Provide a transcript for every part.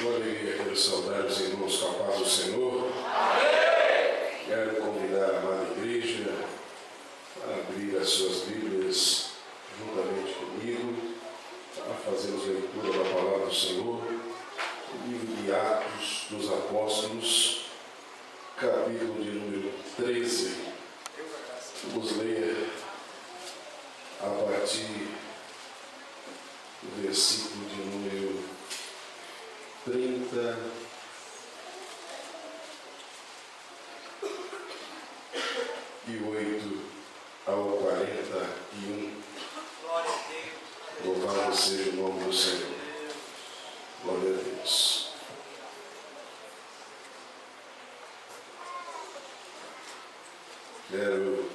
Uma alegria quero saudar os irmãos com a paz do Senhor. Amém. Quero convidar a amada igreja a abrir as suas Bíblias juntamente comigo para fazermos leitura da palavra do Senhor, o livro de Atos dos Apóstolos, capítulo de número 13. Vamos ler a partir do versículo de número 38 ao 41. Glória a Deus. Louvado seja o nome do Senhor. Glória a Deus. Quero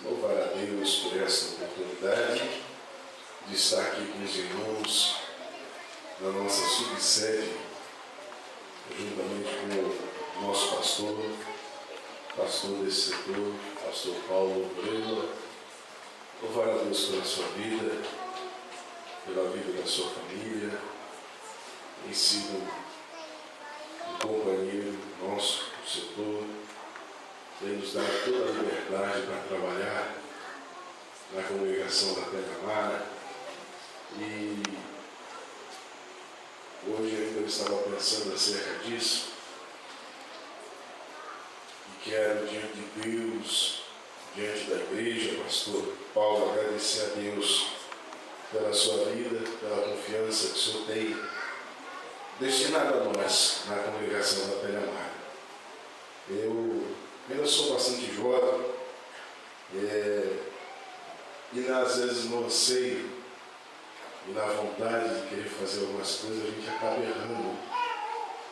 louvar a Deus por essa oportunidade de estar aqui com os irmãos na nossa subsede, juntamente com o nosso pastor desse setor, pastor Paulo Moreira. Louvar a Deus pela sua vida, pela vida da sua família. Tem sido um companheiro nosso no setor, tem nos dado toda a liberdade para trabalhar na congregação da Pedra-Mara. E hoje ainda eu estava pensando acerca disso e quero, diante de Deus, diante da igreja, pastor Paulo, agradecer a Deus pela sua vida, pela confiança que o Senhor tem destinado a nós na congregação da Pedra-Mara. Eu sou bastante jovem e às vezes no anseio e na vontade de querer fazer algumas coisas, a gente acaba errando.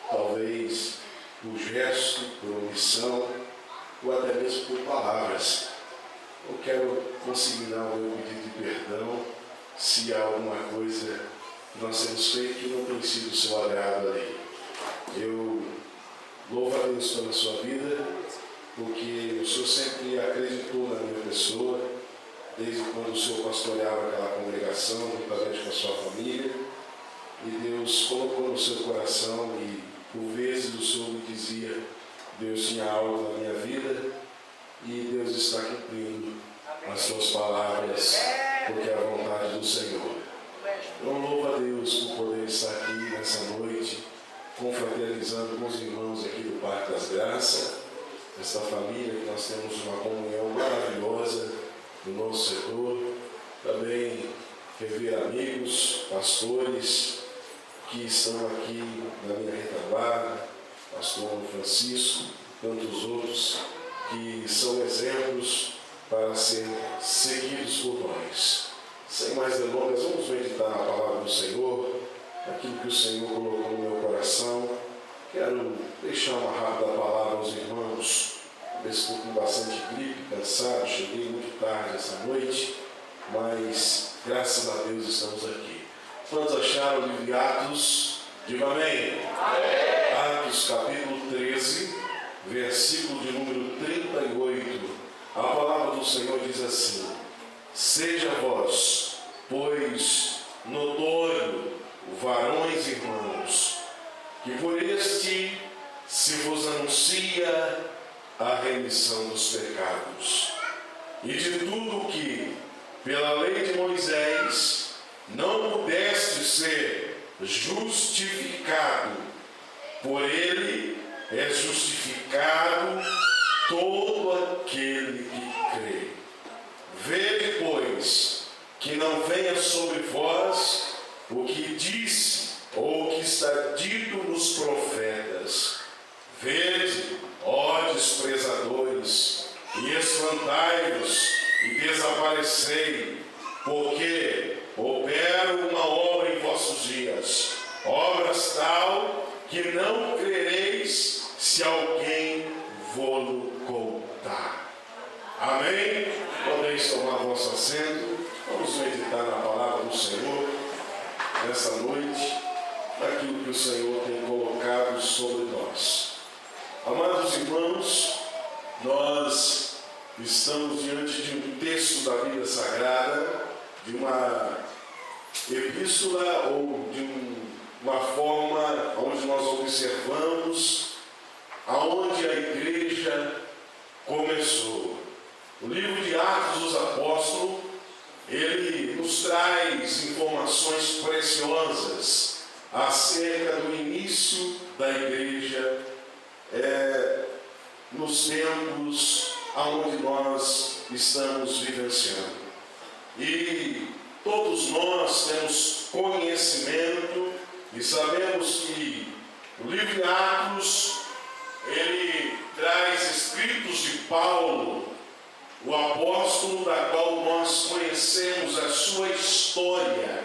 Talvez por gesto, por omissão, ou até mesmo por palavras. Eu quero consignar o meu pedido de perdão se há alguma coisa que nós temos feito que não tem sido do seu agrado ali. Eu louvo a Deus pela sua vida, porque o Senhor sempre acreditou na minha pessoa, desde quando o Senhor pastoreava aquela congregação, juntamente com a sua família, e Deus colocou no seu coração, e por vezes o Senhor me dizia: Deus tinha algo na minha vida, e Deus está cumprindo as suas palavras, porque é a vontade do Senhor. Eu louvo a Deus por poder estar aqui nessa noite, confraternizando com os irmãos aqui do Parque das Graças, essa família que nós temos uma comunhão maravilhosa no nosso setor. Também rever amigos, pastores que estão aqui na minha retaguarda, pastor Francisco, tantos outros que são exemplos para serem seguidos por nós. Sem mais delongas, vamos meditar na palavra do Senhor, aquilo que o Senhor colocou no meu coração. Quero deixar uma rápida palavra aos irmãos. Estou com bastante gripe, cansado, cheguei muito tarde essa noite, mas graças a Deus estamos aqui. Quantos acharam o livro de Atos? Diga amém. Amém. Atos capítulo 13, versículo de número 38. A palavra do Senhor diz assim: seja vós, pois, notório, varões e irmãos, que por este se vos anuncia a remissão dos pecados, e de tudo que, pela lei de Moisés, não pudeste ser justificado, por ele é justificado todo aquele que crê. Vede, pois, que não venha sobre vós o que disse ou o que está dito nos profetas. Vede, ó desprezadores, e espantai-vos e desaparecei, porque opero uma obra em vossos dias, obras tal que não crereis se alguém vô-lo contar. Amém? Podeis tomar vosso assento. Vamos meditar na palavra do Senhor nessa noite, daquilo que o Senhor tem colocado sobre nós. Amados irmãos, nós estamos diante de um texto da Bíblia Sagrada, de uma epístola ou de uma forma observamos aonde a igreja começou. O livro de Atos dos Apóstolos, ele nos traz informações preciosas acerca do início da igreja nos tempos aonde nós estamos vivenciando. E todos nós temos conhecimento e sabemos que o livro de Atos, ele traz escritos de Paulo, o apóstolo, da qual nós conhecemos a sua história.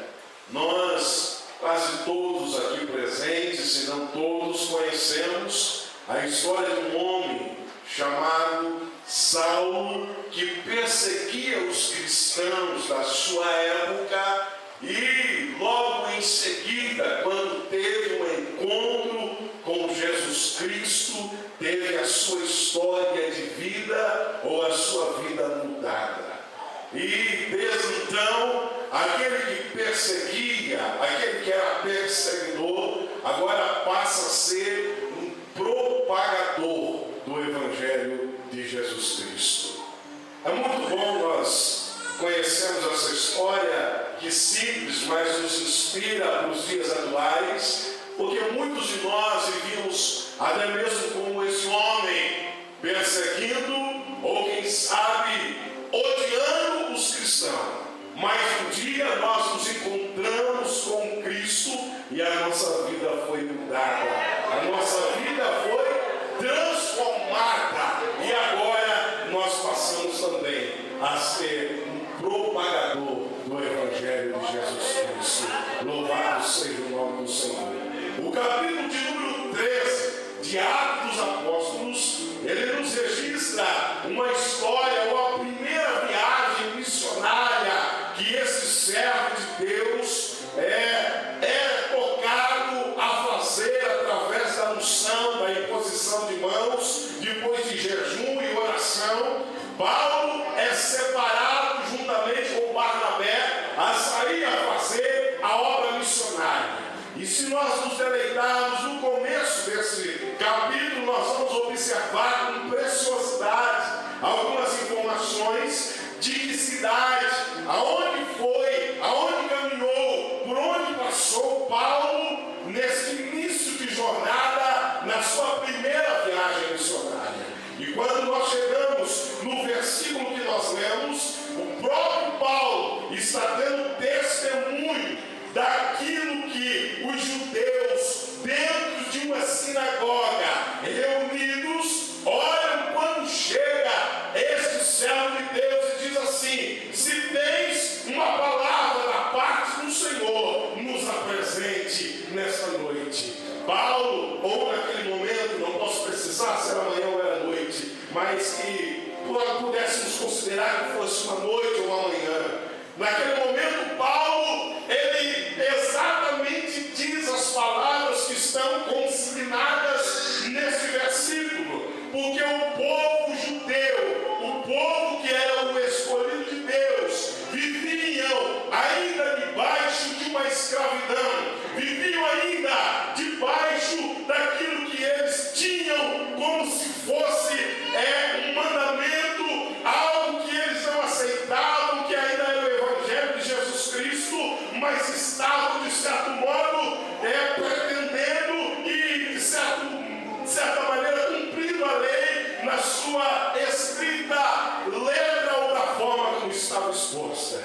Nós, quase todos aqui presentes, se não todos, conhecemos a história de um homem chamado Saulo, que perseguia os cristãos da sua época e logo em seguida, quando teve um encontro com Jesus Cristo, teve a sua história de vida ou a sua vida mudada. E desde então, aquele que perseguia, aquele que era perseguidor, agora passa a ser um propagador do Evangelho de Jesus Cristo. É muito bom nós conhecermos essa história que simples, mas nos inspira para os dias atuais, porque muitos de nós vivíamos até mesmo como esse homem, perseguindo ou quem sabe odiando os cristãos. Mas um dia nós nos encontramos com Cristo e a nossa vida foi mudada, a nossa vida foi transformada e agora nós passamos também a ser um propagador do Evangelho de Jesus Cristo. Louvado seja o nome do Senhor. O capítulo de número 13 de Atos dos Apóstolos, ele nos registra uma história, ou a primeira viagem missionária que esse servo de Deus é tocado a fazer através da unção, da imposição de mãos, depois de jejum e oração. Paulo é separado juntamente com Barnabé a sair a fazer a obra missionária. E se nós nos deleitarmos no começo desse capítulo, nós vamos observar com preciosidade algumas informações de que cidade, aonde foi, aonde caminhou, por onde passou Paulo nesse início de jornada, na sua primeira viagem missionária. E quando nós chegamos no versículo que nós lemos, o próprio Paulo está dando testemunho daquilo que os judeus, dentro de uma sinagoga, reunidos, olham quando chega este servo de Deus e diz assim: se tens uma palavra da parte do Senhor, nos apresente nesta noite. Paulo, ou naquele momento, não posso precisar se era manhã ou era noite, mas que pudéssemos considerar que fosse uma noite ou uma manhã. Naquele momento, Paulo, ele exatamente diz as palavras que estão consignadas nesse versículo, porque o povo judeu, o povo que era o escolhido de Deus, viviam ainda debaixo de uma escravidão, viviam ainda debaixo daquilo que eles tinham como se fosse um mandamento, algo que eles não aceitavam, que ainda era o Evangelho de Jesus Cristo, mas estavam de certo modo pretendendo e de certa maneira cumprindo a lei na sua escrita letra ou da forma como estava exposta.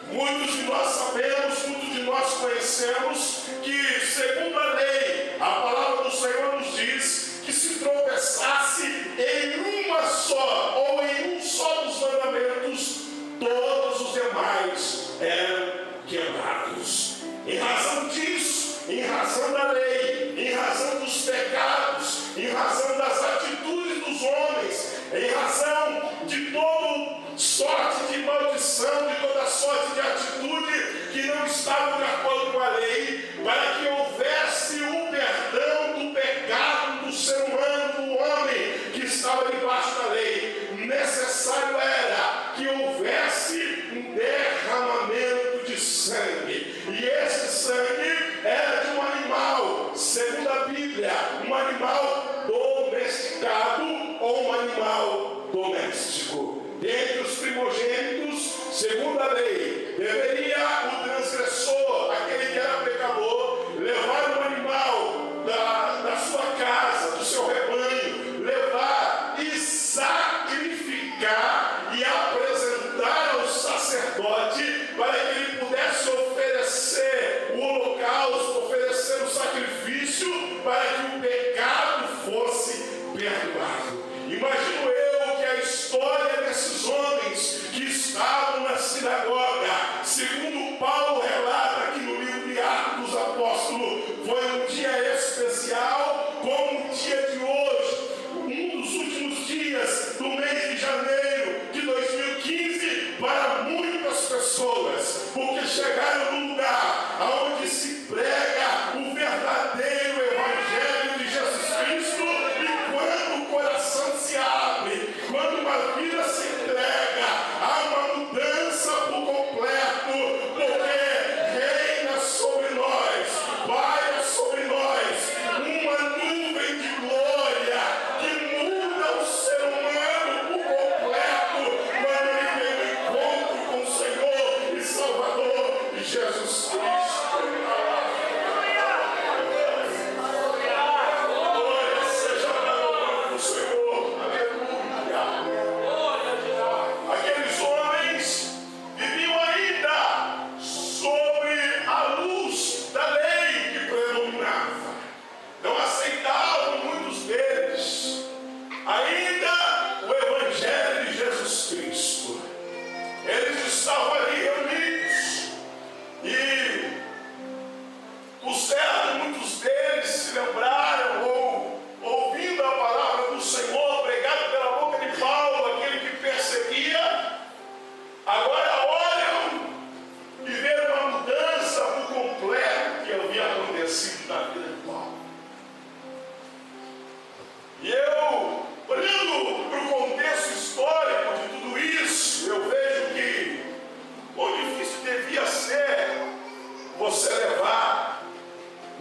Muitos de nós sabemos, muitos de nós conhecemos que, segundo a lei, a palavra do Senhor nos diz que se tropeçasse em uma só, ou em um só dos mandamentos, todos os demais eram quebrados. Em razão disso, em razão da lei, em razão dos pecados, em razão das atitudes dos homens, em razão de toda sorte de maldição, de toda sorte de atitude que não estavam de acordo com a lei, para que houvesse o perdão do pecado do ser humano, do homem que estava debaixo da lei, necessário era que houvesse um derramamento de sangue. E esse sangue era de um animal, segundo a Bíblia,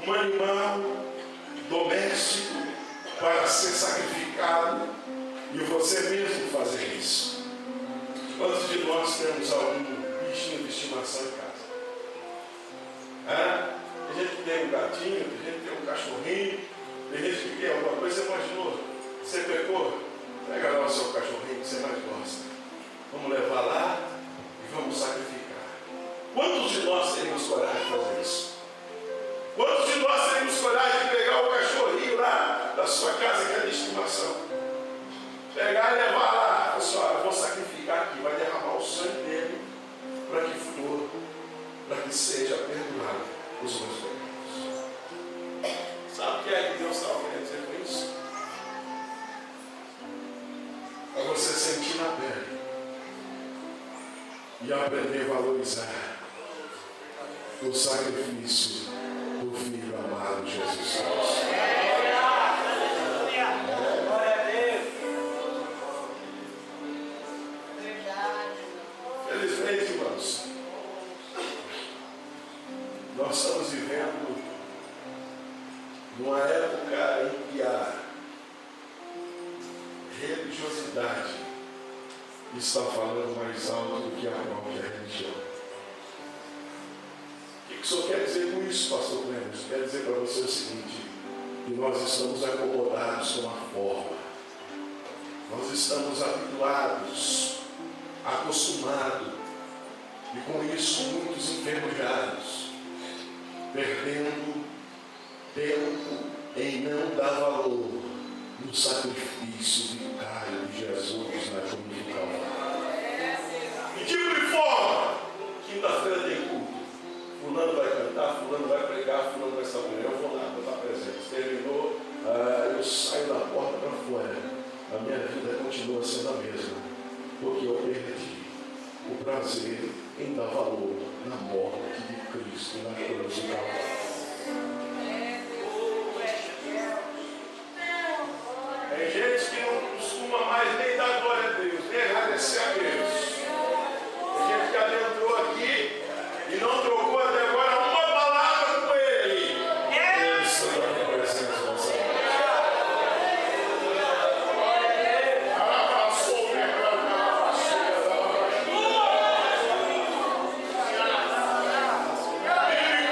um animal doméstico para ser sacrificado e você mesmo fazer isso. Quantos de nós temos algum bichinho de estimação em casa? Tem gente que tem um gatinho, tem gente que tem um cachorrinho, tem gente que tem alguma coisa. Você imaginou? Você pecou? Pega lá o seu cachorrinho que você mais gosta. Vamos levar lá e vamos sacrificar. Quantos de nós teríamos coragem de fazer isso? Quantos de nós teríamos coragem de pegar o cachorrinho lá da sua casa que é de estimação? Pegar e levar lá, pessoal, eu vou sacrificar aqui, vai derramar o sangue dele para que flua, para que seja perdoado os meus pecados. Sabe o que é que Deus estava querendo dizer com isso? Para você sentir na pele e aprender a valorizar o sacrifício do Filho amado Jesus Cristo. Felizmente, irmãos, nós estamos vivendo numa época em que a religiosidade está falando mais alto do que a própria religião. O que o senhor quer dizer com isso, pastor Clemente? Quer dizer para você o seguinte, que nós estamos acomodados com a forma. Nós estamos habituados, acostumados, e com isso muitos enferrujados, perdendo tempo em não dar valor no sacrifício vicário de Jesus na cruz do Calvário. E tipo de forma, quinta-feira tem culto, fulano vai cantar, fulano vai pregar, fulano vai estar bem, eu vou lá, vou estar presente. Terminou, eu saio da porta para fora, a minha vida continua sendo a mesma, porque eu perdi o prazer em dar valor na morte de Cristo na cruz do Calvário. Tem gente que não costuma mais nem dar glória a Deus, nem agradecer a Deus. Tem gente que adentrou aqui e não trocou até agora uma palavra com Ele. Ele está na presença dessa vida. Ele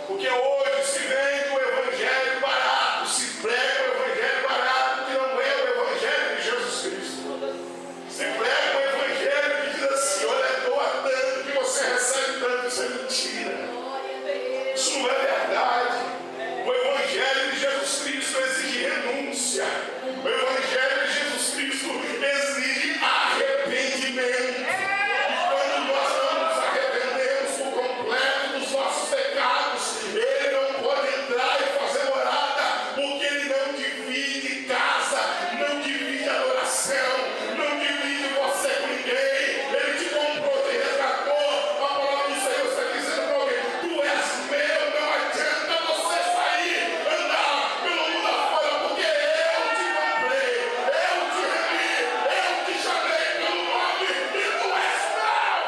Porque hoje se vende o evangelho barato, se prega o evangelho barato, que não é o evangelho de Jesus Cristo. Se prega o evangelho que diz assim: olha, doa tanto que você recebe tanto. Isso é mentira. Isso não é verdade. O evangelho de Jesus Cristo exige renúncia. O evangelho de Jesus Cristo exige arrependimento. E quando nós não nos arrependemos por completo dos nossos pecados, Ele não pode entrar e fazer morada, porque Ele não divide casa, não divide adoração, não divide você com ninguém. Ele te comprou, te resgatou. A palavra do Senhor está dizendo para alguém: tu és meu, não adianta você sair, andar pelo mundo afora, porque eu te comprei, eu te remi, eu te chamei pelo nome e tu és meu.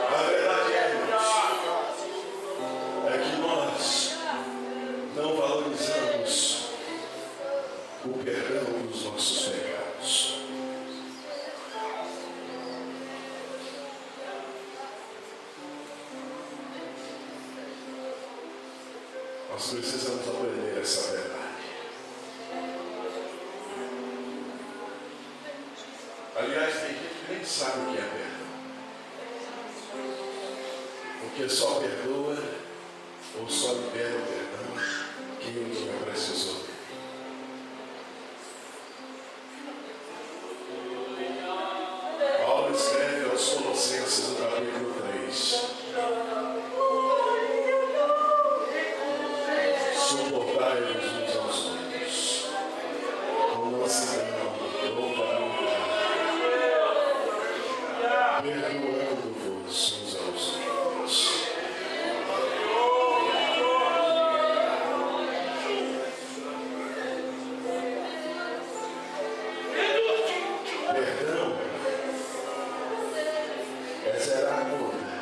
A verdade é que nós não valorizamos o perdão dos nossos pecados. Nós precisamos aprender essa verdade. Aliás, tem gente que nem sabe o que é perdão. Porque só perdoa ou só libera o perdão quem um dia precisou dele. Paulo escreve aos Colossenses no capítulo 3: suportai-vos uns aos outros, com mansidão ou humildade, perdoando-vos uns aos outros. Perdão é zerar a conta,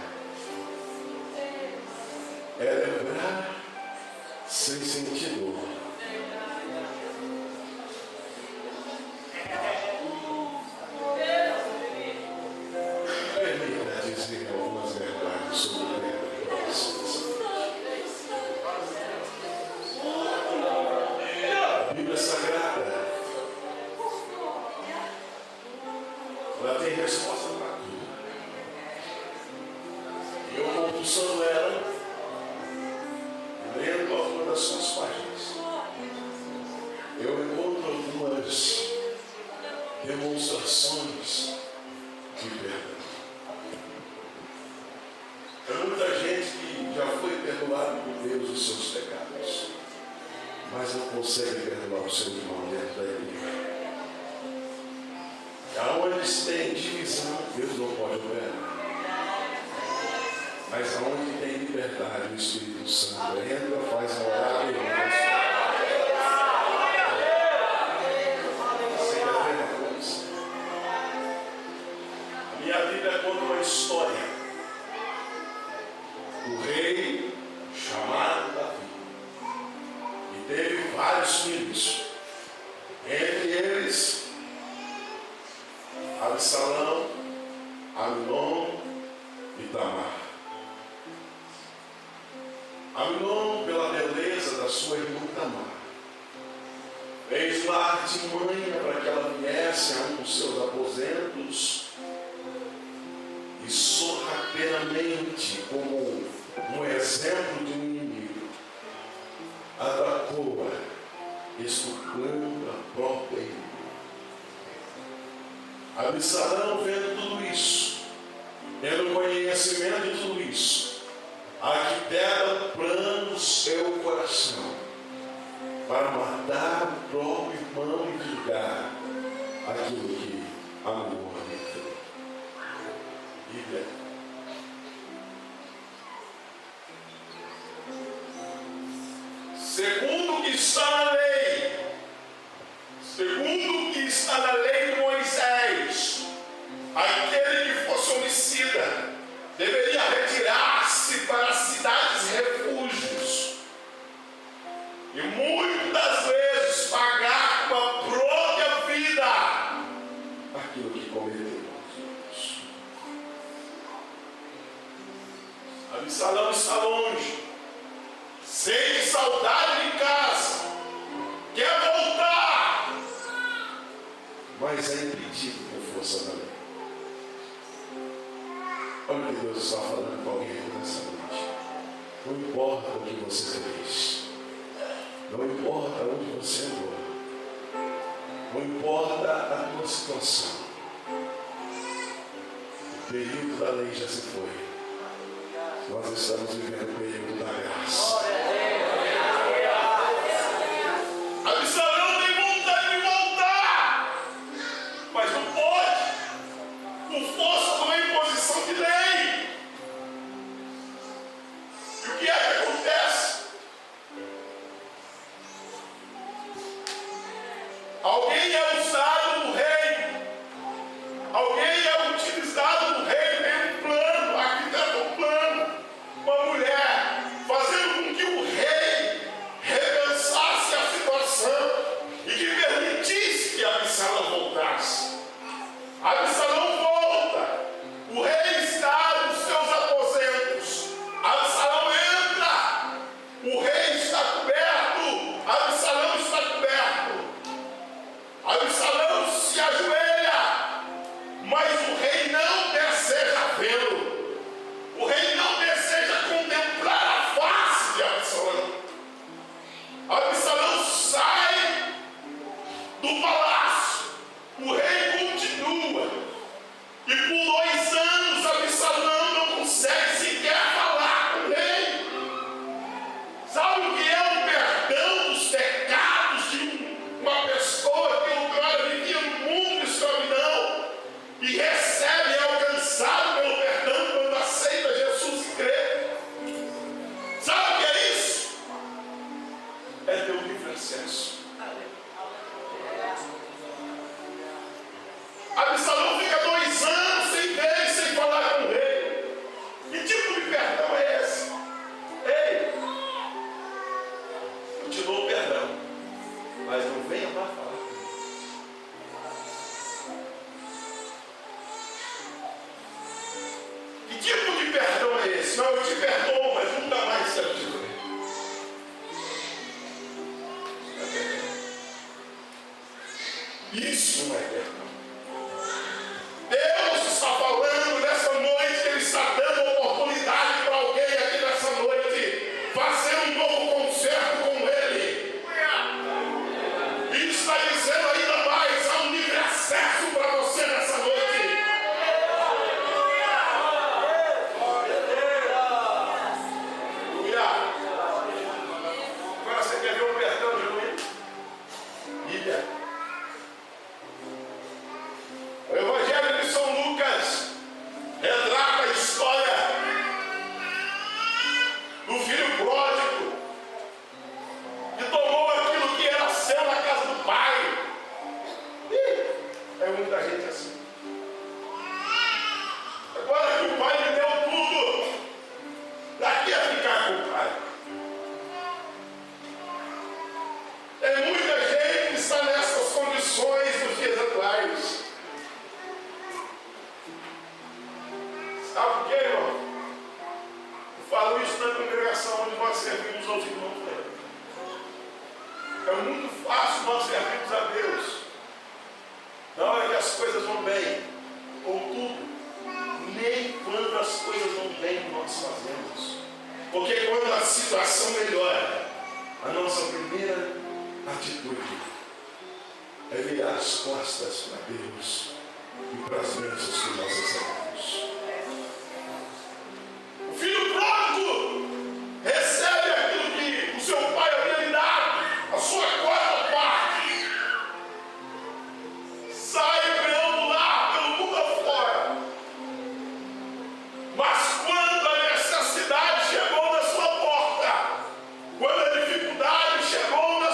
é lembrar sem sentir dor. Permita dizer algumas verdades sobre o perdão. A Bíblia Sagrada, ela tem resposta para tudo. E eu, compulsando ela, lendo algumas das suas páginas, eu encontro algumas demonstrações de perdão. Tem muita gente que já foi perdoado por Deus os seus pecados, mas não consegue perdoar o seu irmão dentro da igreja. Aonde tem divisão, Deus não pode operar. Mas aonde tem liberdade, o Espírito Santo entra, faz morar e Você quer ver uma coisa? A minha Bíblia conta uma história do rei chamado Davi. E teve vários filhos. Entre eles, Absalão, Amnon e Tamar. Amnon, pela beleza da sua irmã Tamar, fez uma artimanha para que ela viesse a um dos seus aposentos e sorrateiramente, como um exemplo de um inimigo, atacou-a, estuprando a própria irmã. Absalão, vendo tudo isso, tendo conhecimento de tudo isso, arquiteta um plano no seu coração para matar o próprio irmão e vingar aquilo que amou. está na lei, segundo o que está na lei de Moisés, aquele que fosse homicida deveria retirar-se para cidades refúgios e muitas vezes pagar com a própria vida aquilo que cometeu. Absalão está longe, sente saudade de casa, quer voltar, mas é impedido por força da lei. Olha o que Deus está falando com alguém aqui nessa noite. Não importa o que você fez, não importa onde você andou, não importa a tua situação, o período da lei já se foi. Nós estamos vivendo o período da graça. Absalão tem vontade de voltar, mas não pode, por força de uma imposição de lei. E o que é que acontece? Alguém é usado no reino, alguém é utilizado no reino, tem um plano, arquiteta um plano, uma mulher, fazendo com que o rei repensasse a situação e que permitisse que Absalão voltasse. Absalão volta, o rei está nos seus aposentos, Absalão entra, o rei está coberto, Absalão está coberto, Absalão se ajoelha, mas o rei não deseja vê-lo, o rei não deseja contemplar a face de Absalão. Absalão sai do palácio, o rei continua, e por 2 anos Absalão não consegue sequer falar com o rei. Sabe o que é o perdão dos pecados de uma pessoa que outrora vivia no mundo de escravidão e recebe, é alcançado pelo perdão quando aceita Jesus e crê? Sabe o que é isso? É ter um livre acesso. Absalão fica 2 anos sem ver e sem falar com o rei. Que tipo de perdão é esse? Ei, eu te dou o perdão, mas não venha para falar comigo. Que tipo de perdão é esse? Não, eu te perdoo, mas nunca mais quero te ver. Isso não é perdão. Deus está falando nessa noite, Ele está dando oportunidade para alguém aqui nessa noite fazer um novo concerto com Ele. E está dizendo ainda mais, há um livre acesso para você nessa noite. Aleluia. Agora você quer ver o perdão de Luís? Bíblia. O Evangelho de São Lucas retrata a história do filho pródigo que tomou aquilo que era seu na casa do pai. É muita gente assim. Agora que o pai lhe deu tudo, daqui a ficar com o pai. Tem muita gente que está nessas condições nos dias atuais. Sabe por quê, irmão? Eu falo isso na congregação onde nós servimos aos irmãos dele. É muito fácil nós servirmos a Deus na hora que as coisas vão bem, ou tudo. Nem quando as coisas vão bem nós fazemos. Porque quando a situação melhora, a nossa primeira atitude é virar as costas para Deus e para as bênçãos que nós recebemos. O filho pródigo recebe aquilo que o seu pai havia lhe dado, a sua quarta parte. Sai perambulando pelo mundo afora. Mas quando a necessidade chegou na sua porta, quando a dificuldade chegou na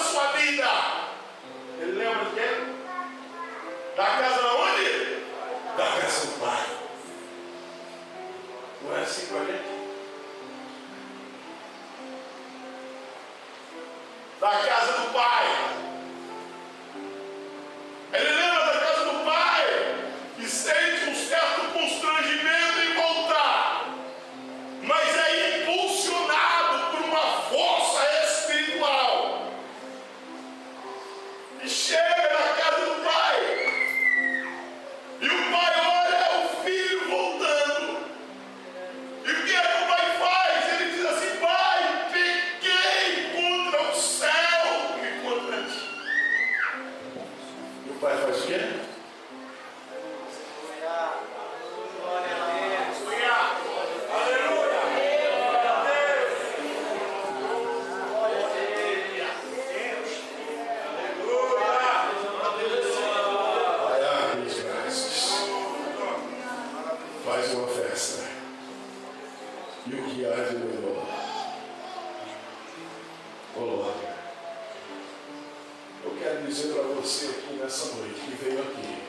e o que há de melhor. Glória. Eu quero dizer para você aqui nessa noite que veio aqui,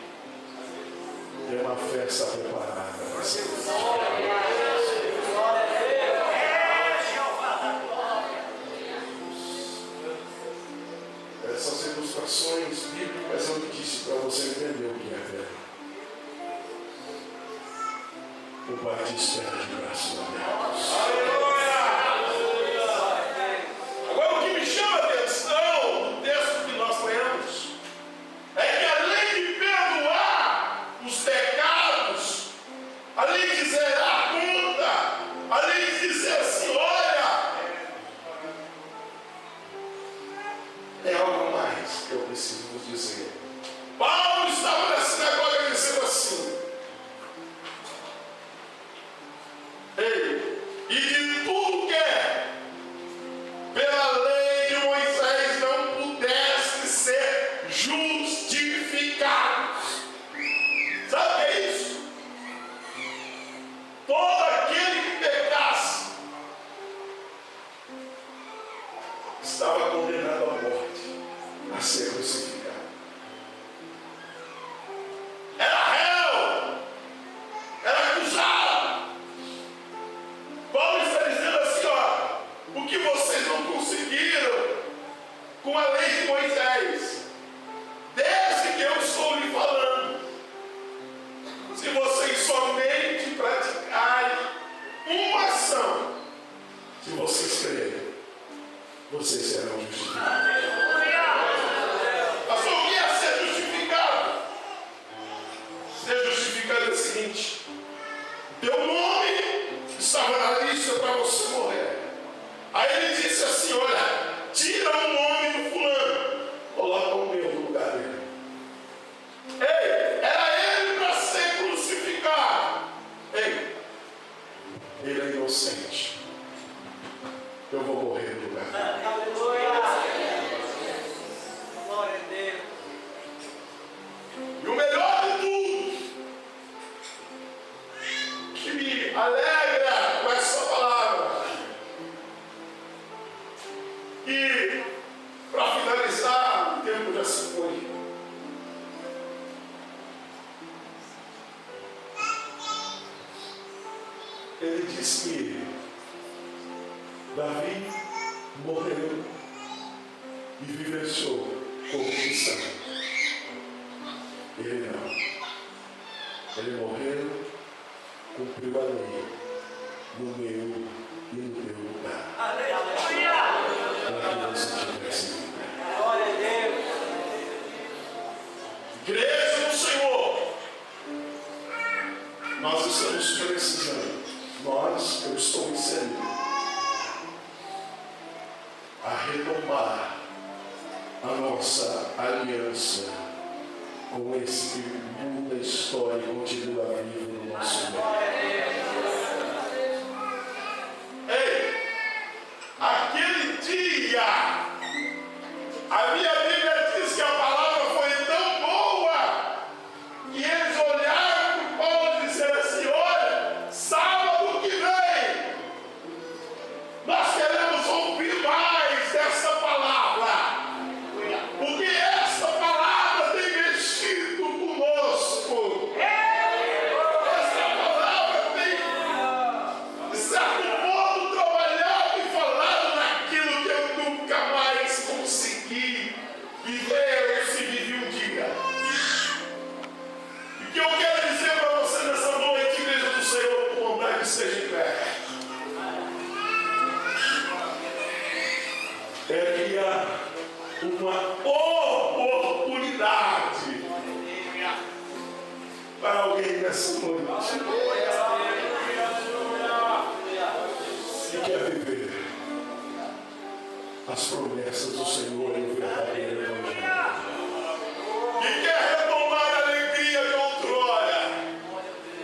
tem uma festa preparada para você. Essas ilustrações bíblicas eu disse para você entender o que é fé. O Pai te espera de braços abertos. Agora o que me chama a atenção no texto que nós lemos é que além de perdoar os pecados, além de zerar a conta, além de dizer assim, olha, é algo mais que eu preciso vos dizer. Paulo estava na sinagoga dizendo assim, ei, e de tudo que pela lei de Moisés não pudesse ser justificados. Sabe o que é isso? Todo aquele que pecasse estava condenado à morte, a ser crucificado. Era réu, era acusado. Paulo está dizendo assim, ó, o que vocês não conseguiram com a lei de Moisés, desde que eu estou lhe falando, se vocês somente praticarem uma ação, se vocês crerem, vocês serão justificados. Pastor, o que é ser justificado? Ser justificado é o seguinte, teu nome estava na lista para você morrer. Aí ele disse assim, olha, tira o nome do fulano, coloca o meu no lugar dele. Ei, era ele para ser crucificado. Ei, ele é inocente. Eu vou morrer no lugar dele. Glória a Deus. E o melhor de tudo, que me alegra com essa palavra, e para finalizar, o tempo já se foi. Ele disse que Davi morreu e vivenciou corrupção. Ele não. Ele morreu, cumpriu a lei no meu e no teu lugar. Aleluia. Para que você tivesse vida. Glória a Deus. Igreja do Senhor, nós estamos precisando, eu estou inserido, a retomar a nossa aliança com esse que muda a história e continua vivo no nosso meio. Ei, aquele dia, a minha Bíblia diz que a palavra foi tão boa que eles olharam para o Paulo e disseram assim, olha, sábado que vem nós queremos ouvir mais dessa palavra, porque essa palavra tem mexido conosco. Essa palavra tem, de certo modo, trabalhado e falado naquilo que eu nunca mais consegui viver ou se vivi um dia. E o que eu quero dizer para você nessa noite, igreja do Senhor, com vontade de seja em pé, é que há uma oportunidade para alguém nessa noite que quer viver as promessas do Senhor e o verdadeiro Evangelho, que quer retomar a alegria de outrora,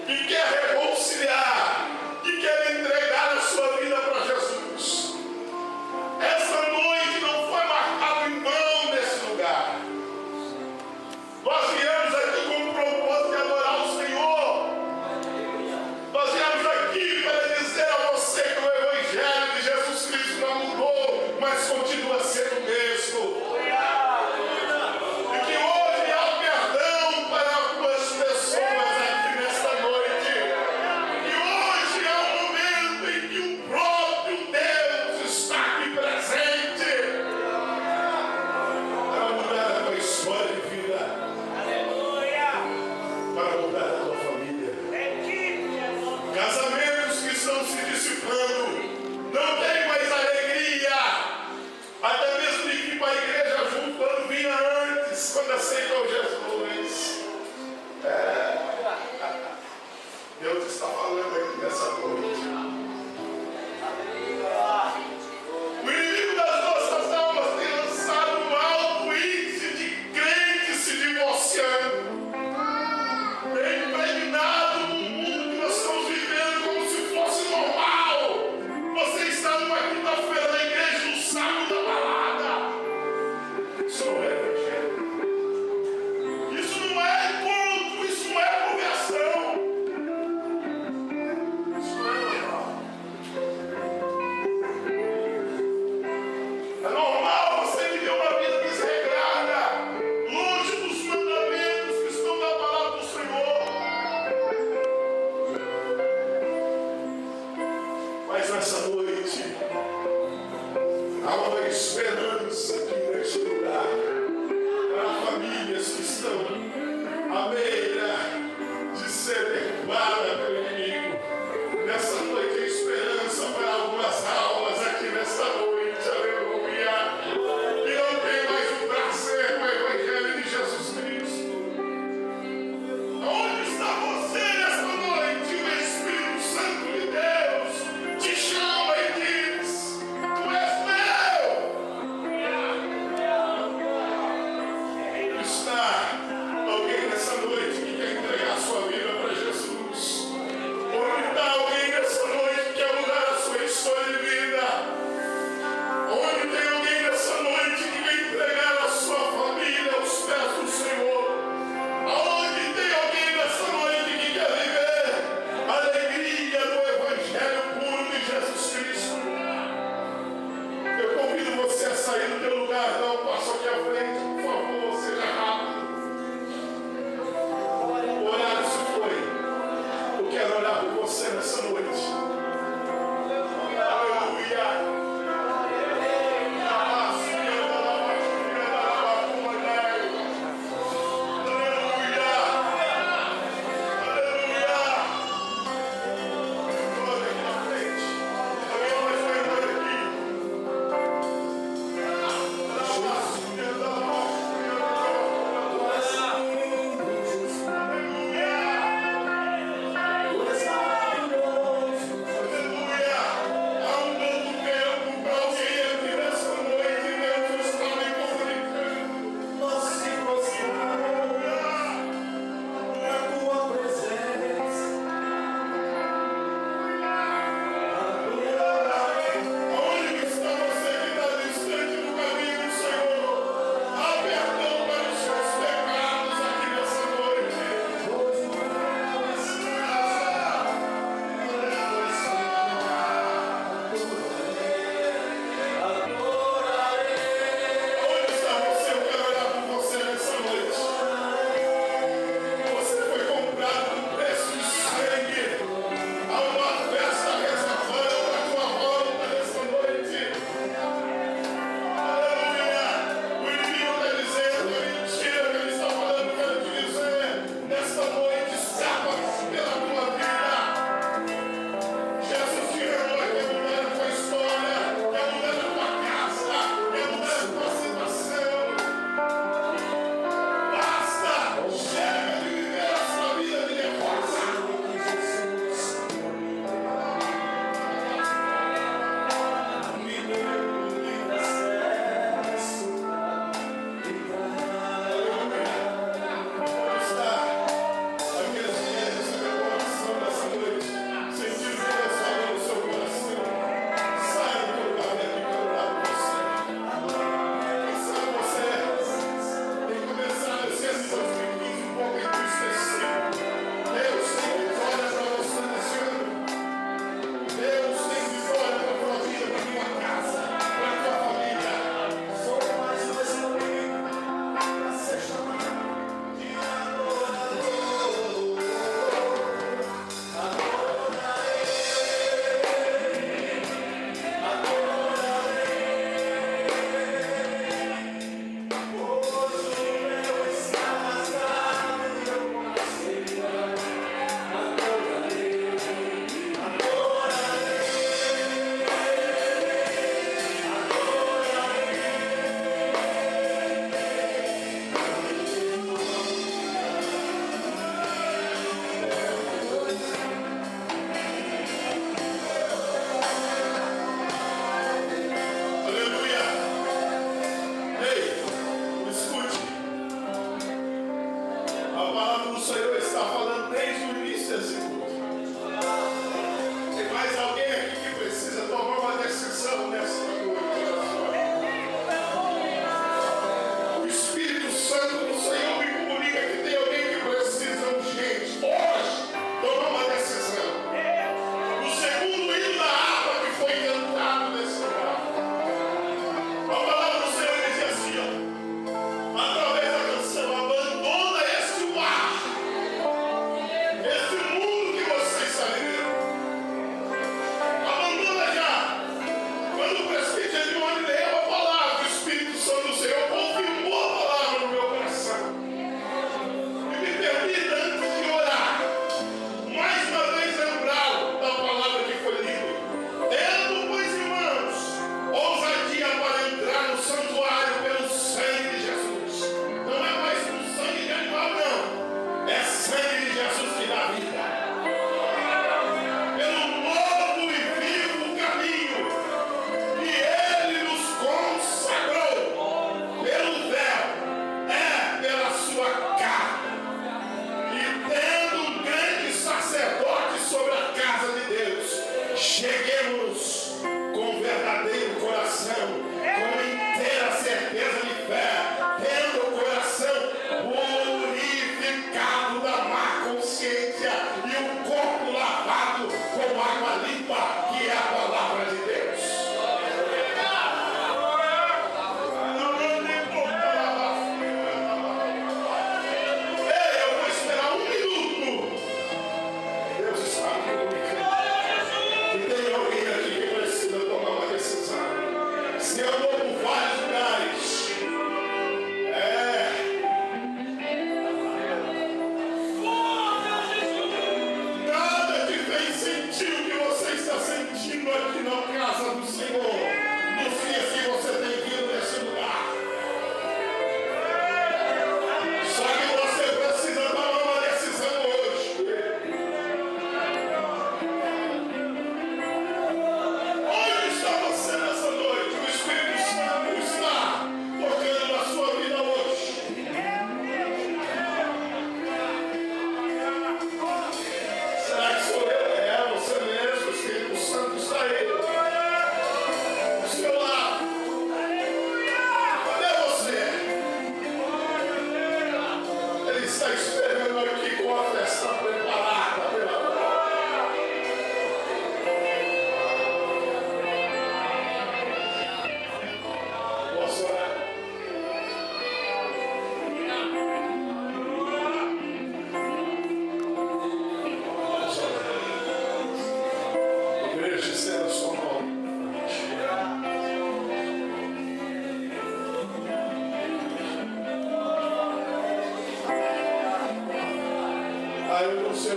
que quer reconciliar, que quer entregar a sua vida para Jesus. Essa noite não foi marcada em vão nesse lugar. Nós viemos aqui com o propósito de adorar o Senhor. Nós viemos aqui para dizer a você nessa noite há uma esperança aqui neste lugar para famílias que estão à beira de serem levadas pelo inimigo. Nessa noite a esperança para algumas almas aqui nessa noite, aleluia, que não tem mais o prazer com o Evangelho de Jesus Cristo. Onde está você nessa noite? O Espírito Santo de Deus te chama e diz: Tu és meu. Está alguém nessa noite que quer entregar a sua vida para Jesus? Onde está alguém nessa noite que quer mudar a sua história de vida? Onde tem alguém nessa noite que quer entregar a sua família aos pés do Senhor? Aonde tem alguém nessa noite que quer viver a alegria do Evangelho puro de Jesus Cristo? Eu convido você a sair do teu lugar, dá um passo aqui à frente, por favor, seja rápido. O horário se foi. Eu quero orar por você nessa noite. Aleluia. Tu és maravilhoso.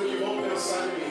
que vão pensar de mim.